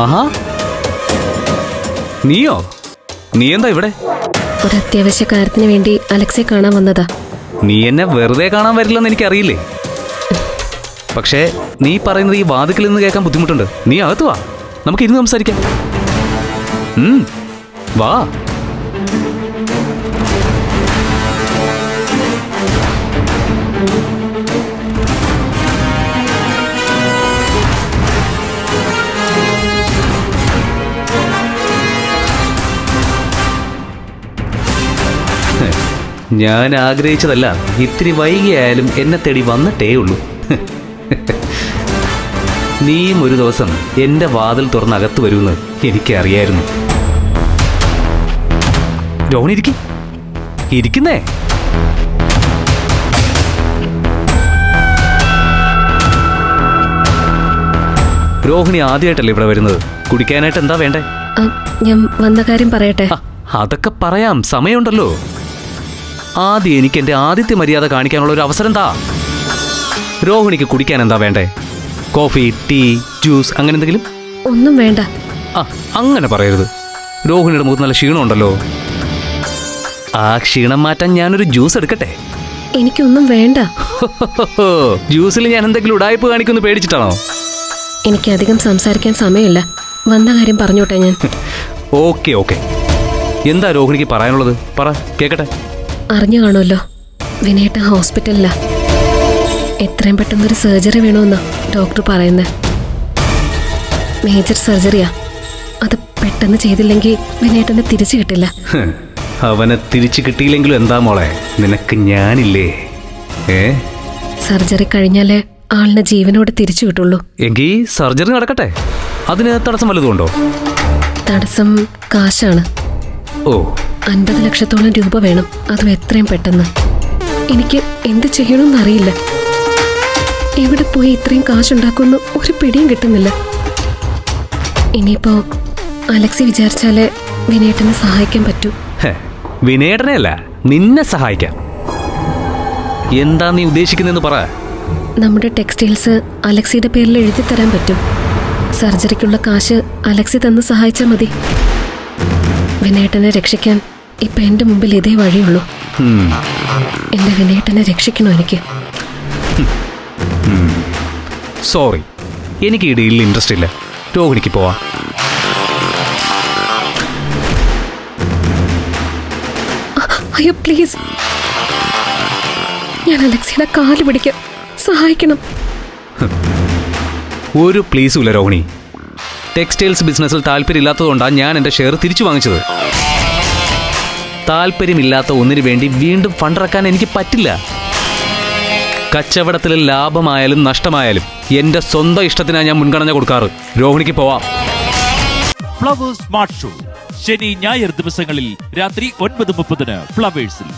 ആഹാ, നീയോ? നീ എന്താ ഇവിടെ? ഒരു അത്യാവശ്യ കാര്യത്തിന് വേണ്ടി അലക്സെ കാണാൻ വന്നതാ. നീ എന്നെ വെറുതെ കാണാൻ വരില്ലെന്ന് എനിക്കറിയില്ലേ. പക്ഷേ നീ പറയുന്നത് ഈ വാതിക്കൽ നിന്ന് കേൾക്കാൻ ബുദ്ധിമുട്ടുണ്ട്. നീ അകത്ത് വാ, നമുക്ക് ഇരുന്ന് സംസാരിക്കാം. വാ. ഞാൻ ആഗ്രഹിച്ചതല്ല, ഇത്തിരി വൈകിയായാലും എന്നെ തേടി വന്നിട്ടേ ഉള്ളൂ. നീയും ഒരു ദിവസം എന്റെ വാതിൽ തുറന്നകത്ത് വരുമെന്ന് എനിക്കറിയായിരുന്നു. രോഹിണി ഇരിക്കുന്നേ. രോഹിണി ആദ്യമായിട്ടല്ലേ ഇവിടെ വരുന്നത്? കുടിക്കാനായിട്ട് എന്താ വേണ്ടേ? ഞാൻ വന്ന കാര്യം പറയട്ടെ. അതൊക്കെ പറയാം, സമയമുണ്ടല്ലോ. ആദ്യം എനിക്ക് എന്റെ ആദ്യത്തെ മര്യാദ കാണിക്കാനുള്ള ഒരു അവസരം താ. രോഹിണിക്ക് കുടിക്കാൻ എന്താ വേണ്ടേ? കോഫി, ടീ, ജ്യൂസ്, അങ്ങനെ എന്തെങ്കിലും? ഒന്നും വേണ്ട. അങ്ങനെ പറയരുത്. രോഹിണിയുടെ മുഖത്ത് നല്ല ക്ഷീണമുണ്ടല്ലോ. ആ ക്ഷീണം മാറ്റാൻ ഞാനൊരു ജ്യൂസ് എടുക്കട്ടെ? എനിക്കൊന്നും വേണ്ട. ജ്യൂസിൽ ഞാൻ എന്തെങ്കിലും ഉടായ്പ കാണിക്കുമെന്ന് പേടിച്ചിട്ടാണോ? എനിക്ക് അധികം സംസാരിക്കാൻ സമയമില്ല. വന്ന കാര്യം പറഞ്ഞോട്ടെ ഞാൻ. ഓക്കെ. എന്താ രോഹിണിക്ക് പറയാനുള്ളത്? പറ, കേക്കട്ടെ. അറിഞ്ഞു കാണുമല്ലോ, വിനേട്ട ഹോസ്പിറ്റലിലാ. എത്രയും പെട്ടെന്നൊരു സർജറി വേണമെന്നാ ഡോക്ടർ പറയുന്നത്. മേജർ സർജറിയാ. അത് പെട്ടെന്ന് ചെയ്തില്ലെങ്കിൽ വിനേട്ടനെ തിരിച്ചു കിട്ടില്ല. അവനെ തിരിച്ചു കിട്ടിയില്ലെങ്കിലും എന്താ മോളെ, നിനക്ക് ഞാനില്ലേ? സർജറി കഴിഞ്ഞാലേ ആളിനെ ജീവനോട് തിരിച്ചു കിട്ടുള്ളൂ. എങ്കിൽ സർജറി നടക്കട്ടെ. അതിന് തടസ്സം വല്ലതുണ്ടോ? തടസ്സം കാശാണ്. 50 ലക്ഷത്തോളം രൂപ വേണം, അതും എത്രയും പെട്ടെന്ന്. എനിക്ക് എന്ത് ചെയ്യണമെന്ന് അറിയില്ല. എവിടെ പോയി ഇത്രയും കാശുണ്ടാക്കുമെന്ന് ഒരു പിടിയും കിട്ടുന്നില്ല. ഇനിയിപ്പോ അലക്സി വിചാരിച്ചാലേ വിനേട്ടനെ സഹായിക്കാൻ പറ്റൂ. വിനേട്ടനെയല്ല, നിന്നെ സഹായിക്കാം. എന്താ നീ ഉദ്ദേശിക്കുന്നതെന്ന് പറ. നമ്മുടെ ടെക്സ്റ്റൈൽസ് അലക്സിയുടെ പേരിൽ എഴുതി തരാൻ പറ്റും. സർജറിക്കുള്ള കാശ് അലക്സി തന്ന് സഹായിച്ചാൽ മതി. വിനേട്ടനെ രക്ഷിക്കാൻ ഇപ്പൊ എന്റെ മുമ്പിൽ ഇതേ വഴിയുള്ളൂ. എന്റെ വിനേട്ടനെ രക്ഷിക്കണോ എനിക്ക്? സോറി, എനിക്ക് ഈ ഡീലിൽ ഇൻട്രസ്റ്റ് ഇല്ല. രോഹിണിക്ക് പോവാ. അയ്യോ പ്ലീസ്, ഞാൻ അലക്സിയുടെ കാല് പിടിക്കാം, സഹായിക്കണം. ഒരു പ്ലീസും ഇല്ല രോഹിണി. ടെക്സ്റ്റൈൽസ് ബിസിനസ്സിൽ താല്പര്യമില്ലാത്തതുകൊണ്ടാണ് ഞാൻ എൻ്റെ ഷെയർ തിരിച്ചു വാങ്ങിച്ചത്. താല്പര്യമില്ലാത്ത ഒന്നിനു വേണ്ടി വീണ്ടും ഫണ്ടിറക്കാൻ എനിക്ക് പറ്റില്ല. കച്ചവടത്തിൽ ലാഭമായാലും നഷ്ടമായാലും എൻ്റെ സ്വന്തം ഇഷ്ടത്തിനാണ് ഞാൻ മുൻഗണന കൊടുക്കാറ്. രോഹിണിക്ക് പോവാം. ഫ്ലവേഴ്സ് സ്മാർട്ട് ഷോ ശനി ഞായർ ദിവസങ്ങളിൽ രാത്രി 9:30 ഫ്ലവേഴ്സിൽ.